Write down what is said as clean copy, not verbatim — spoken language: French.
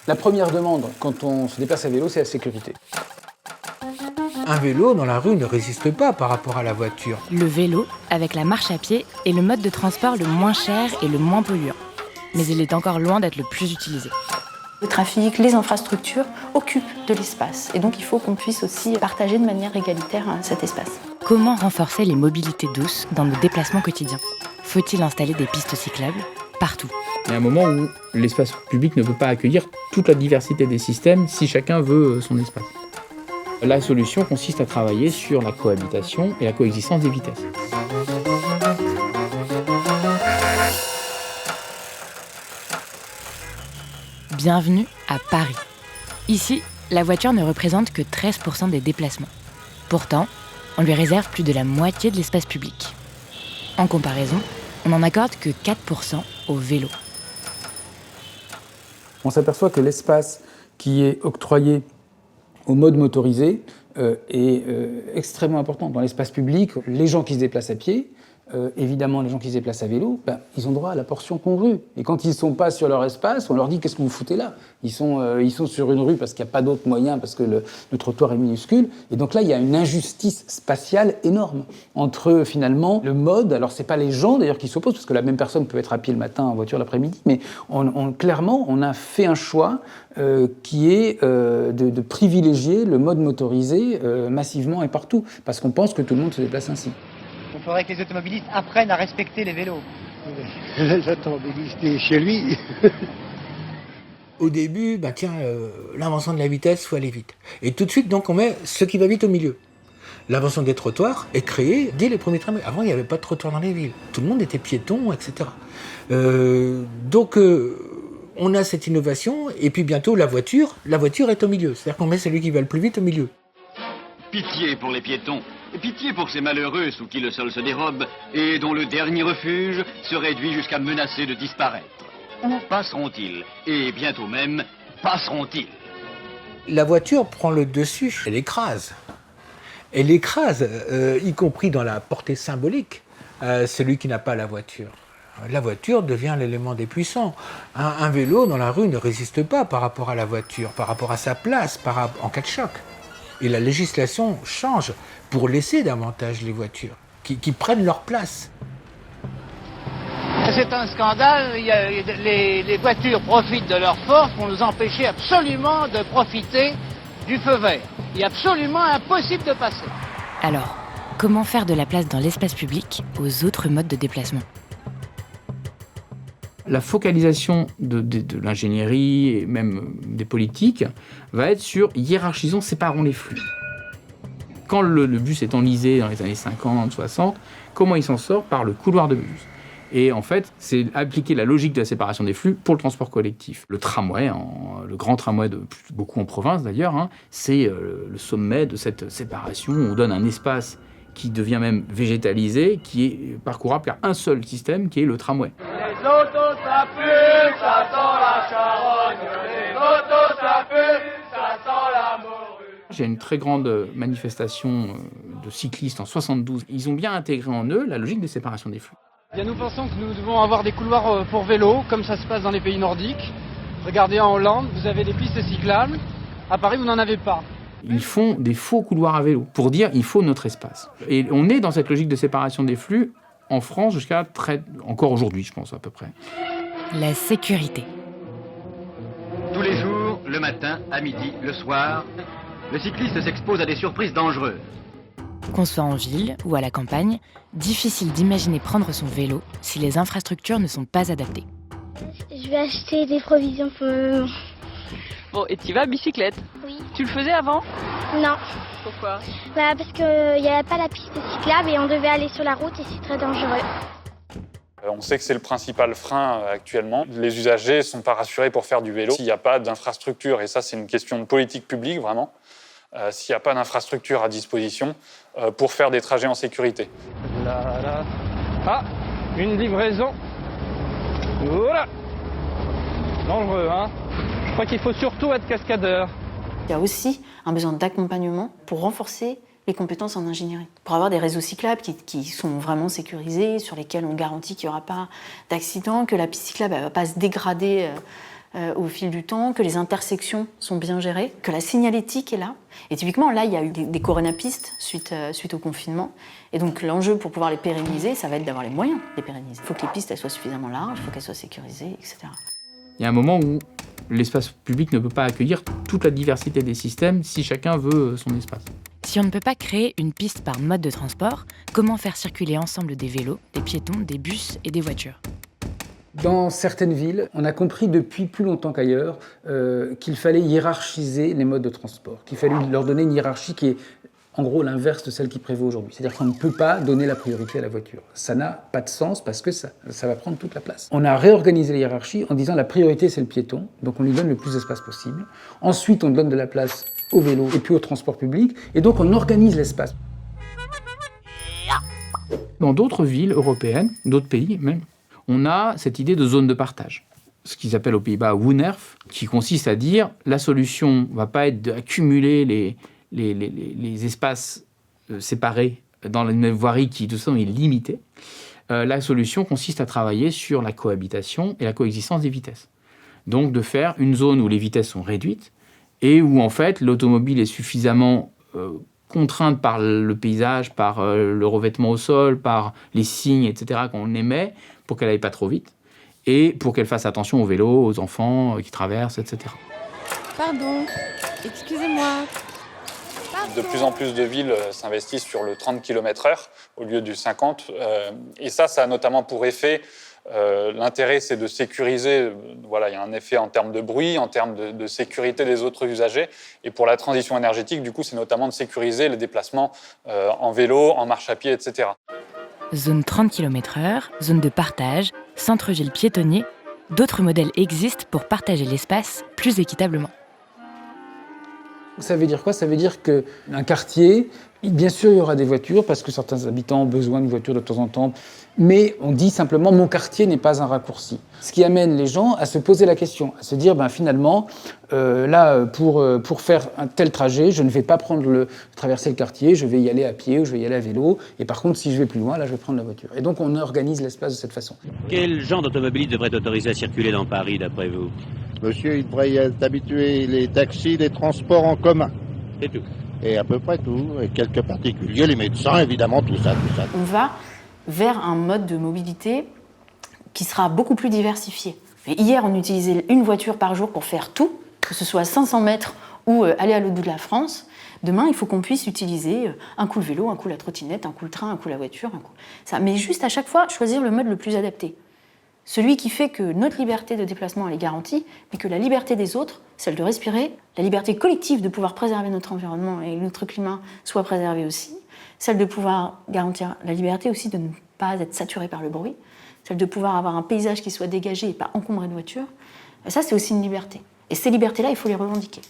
La première demande quand on se déplace à vélo, c'est la sécurité. Un vélo dans la rue ne résiste pas par rapport à la voiture. Le vélo, avec la marche à pied, est le mode de transport le moins cher et le moins polluant. Mais il est encore loin d'être le plus utilisé. Le trafic, les infrastructures occupent de l'espace. Et donc il faut qu'on puisse aussi partager de manière égalitaire cet espace. Comment renforcer les mobilités douces dans nos déplacements quotidiens ? Faut-il installer des pistes cyclables partout ? Il y a un moment où l'espace public ne peut pas accueillir toute la diversité des systèmes si chacun veut son espace. La solution consiste à travailler sur la cohabitation et la coexistence des vitesses. Bienvenue à Paris. Ici, la voiture ne représente que 13% des déplacements. Pourtant, on lui réserve plus de la moitié de l'espace public. En comparaison, on n'en accorde que 4% au vélo. On s'aperçoit que l'espace qui est octroyé au mode motorisé est extrêmement important. Dans l'espace public, les gens qui se déplacent à pied, évidemment les gens qui se déplacent à vélo, ils ont droit à la portion congrue. Et quand ils ne sont pas sur leur espace, on leur dit « qu'est-ce que vous foutez là ?» Ils sont sur une rue parce qu'il n'y a pas d'autre moyen, parce que le trottoir est minuscule. Et donc là, il y a une injustice spatiale énorme entre finalement le mode, alors c'est pas les gens d'ailleurs qui s'opposent, parce que la même personne peut être à pied le matin, en voiture l'après-midi, mais clairement, on a fait un choix qui est de privilégier le mode motorisé massivement et partout, parce qu'on pense que tout le monde se déplace ainsi. Il faudrait que les automobilistes apprennent à respecter les vélos. L'automobiliste est chez lui. Au début, l'invention de la vitesse, il faut aller vite. Et tout de suite, donc, on met ce qui va vite au milieu. L'invention des trottoirs est créée dès les premiers tramways. Avant, il n'y avait pas de trottoirs dans les villes. Tout le monde était piéton, etc. On a cette innovation, et puis bientôt, la voiture est au milieu. C'est-à-dire qu'on met celui qui va le plus vite au milieu. Pitié pour les piétons, pitié pour ces malheureux sous qui le sol se dérobe et dont le dernier refuge se réduit jusqu'à menacer de disparaître. Où passeront-ils? Et bientôt même, passeront-ils? La voiture prend le dessus, elle écrase. Elle écrase, y compris dans la portée symbolique, celui qui n'a pas la voiture. La voiture devient l'élément des puissants. Un vélo dans la rue ne résiste pas par rapport à la voiture, par rapport à sa place, en cas de choc. Et la législation change pour laisser davantage les voitures, qui prennent leur place. C'est un scandale, les voitures profitent de leur force pour nous empêcher absolument de profiter du feu vert. Il est absolument impossible de passer. Alors, comment faire de la place dans l'espace public aux autres modes de déplacement ? La focalisation de l'ingénierie et même des politiques va être sur hiérarchisons, séparons les flux. Quand le bus est enlisé dans les années 50, 60, comment il s'en sort? Par le couloir de bus. Et en fait, c'est appliquer la logique de la séparation des flux pour le transport collectif. Le tramway, le grand tramway de beaucoup en province d'ailleurs, c'est le sommet de cette séparation. On donne un espace qui devient même végétalisé, qui est parcourable par un seul système, qui est le tramway. Les autos, ça pue, ça sent la charogne. Les autos, ça pue, ça sent la morue. J'ai une très grande manifestation de cyclistes en 72. Ils ont bien intégré en eux la logique de séparation des flux. Bien, nous pensons que nous devons avoir des couloirs pour vélo, comme ça se passe dans les pays nordiques. Regardez en Hollande, vous avez des pistes cyclables. À Paris, vous n'en avez pas. Ils font des faux couloirs à vélo pour dire il faut notre espace. Et on est dans cette logique de séparation des flux en France encore aujourd'hui, je pense à peu près. La sécurité. Tous les jours, le matin, à midi, le soir, le cycliste s'expose à des surprises dangereuses. Qu'on soit en ville ou à la campagne, difficile d'imaginer prendre son vélo si les infrastructures ne sont pas adaptées. Je vais acheter des provisions pour ma maman. Bon, et tu vas à bicyclette? Oui. Tu le faisais avant? Non. Pourquoi? Parce qu'il n'y avait pas la piste cyclable et on devait aller sur la route et c'est très dangereux. On sait que c'est le principal frein actuellement. Les usagers ne sont pas rassurés pour faire du vélo s'il n'y a pas d'infrastructure, et ça c'est une question de politique publique vraiment, s'il n'y a pas d'infrastructure à disposition pour faire des trajets en sécurité. Là. Ah, une livraison. Voilà. Dangereux, hein. Je crois qu'il faut surtout être cascadeur. Il y a aussi un besoin d'accompagnement pour renforcer les compétences en ingénierie. Pour avoir des réseaux cyclables qui sont vraiment sécurisés, sur lesquels on garantit qu'il n'y aura pas d'accident, que la piste cyclable ne va pas se dégrader au fil du temps, que les intersections sont bien gérées, que la signalétique est là. Et typiquement, là, il y a eu des coronapistes suite au confinement. Et donc, l'enjeu pour pouvoir les pérenniser, ça va être d'avoir les moyens de les pérenniser. Il faut que les pistes elles soient suffisamment larges, il faut qu'elles soient sécurisées, etc. Il y a un moment où l'espace public ne peut pas accueillir toute la diversité des systèmes si chacun veut son espace. Si on ne peut pas créer une piste par mode de transport, comment faire circuler ensemble des vélos, des piétons, des bus et des voitures ? Dans certaines villes, on a compris depuis plus longtemps qu'ailleurs qu'il fallait hiérarchiser les modes de transport, qu'il fallait leur donner une hiérarchie qui est en gros l'inverse de celle qui prévaut aujourd'hui. C'est-à-dire qu'on ne peut pas donner la priorité à la voiture. Ça n'a pas de sens parce que ça va prendre toute la place. On a réorganisé la hiérarchie en disant la priorité c'est le piéton, donc on lui donne le plus d'espace possible. Ensuite on donne de la place au vélo et puis au transport public, et donc on organise l'espace. Dans d'autres villes européennes, d'autres pays même, on a cette idée de zone de partage. Ce qu'ils appellent aux Pays-Bas Woonerf, qui consiste à dire la solution ne va pas être d'accumuler les espaces séparés dans une voirie qui, de toute façon, est limitée. La solution consiste à travailler sur la cohabitation et la coexistence des vitesses. Donc, de faire une zone où les vitesses sont réduites et où, en fait, l'automobile est suffisamment contrainte par le paysage, par le revêtement au sol, par les signes, etc., qu'on émet, pour qu'elle n'aille pas trop vite et pour qu'elle fasse attention aux vélos, aux enfants qui traversent, etc. Pardon, excusez-moi. De plus en plus de villes s'investissent sur le 30 km/h au lieu du 50. Et ça a notamment pour effet, l'intérêt c'est de sécuriser, voilà, il y a un effet en termes de bruit, en termes de sécurité des autres usagers. Et pour la transition énergétique, du coup, c'est notamment de sécuriser les déplacements en vélo, en marche à pied, etc. Zone 30 km/h, zone de partage, centre-ville piétonnier, d'autres modèles existent pour partager l'espace plus équitablement. Ça veut dire quoi ? Ça veut dire qu'un quartier, bien sûr, il y aura des voitures, parce que certains habitants ont besoin de voitures de temps en temps, mais on dit simplement « mon quartier n'est pas un raccourci ». Ce qui amène les gens à se poser la question, à se dire finalement, là, pour faire un tel trajet, je ne vais pas traverser le quartier, je vais y aller à pied ou je vais y aller à vélo, et par contre, si je vais plus loin, là, je vais prendre la voiture. Et donc, on organise l'espace de cette façon. Quel genre d'automobiliste devrait être autorisé à circuler dans Paris, d'après vous ? Monsieur, il devrait être habitué les taxis, les transports en commun. C'est tout. Et à peu près tout, et quelques particuliers, les médecins, évidemment, tout ça. On va vers un mode de mobilité qui sera beaucoup plus diversifié. Et hier, on utilisait une voiture par jour pour faire tout, que ce soit 500 mètres ou aller à l'autre bout de la France. Demain, il faut qu'on puisse utiliser un coup le vélo, un coup la trottinette, un coup le train, un coup la voiture, ça. Mais juste à chaque fois, choisir le mode le plus adapté. Celui qui fait que notre liberté de déplacement elle est garantie, mais que la liberté des autres, celle de respirer, la liberté collective de pouvoir préserver notre environnement et notre climat soit préservée aussi, celle de pouvoir garantir la liberté aussi de ne pas être saturé par le bruit, celle de pouvoir avoir un paysage qui soit dégagé et pas encombré de voitures, ça c'est aussi une liberté. Et ces libertés-là, il faut les revendiquer.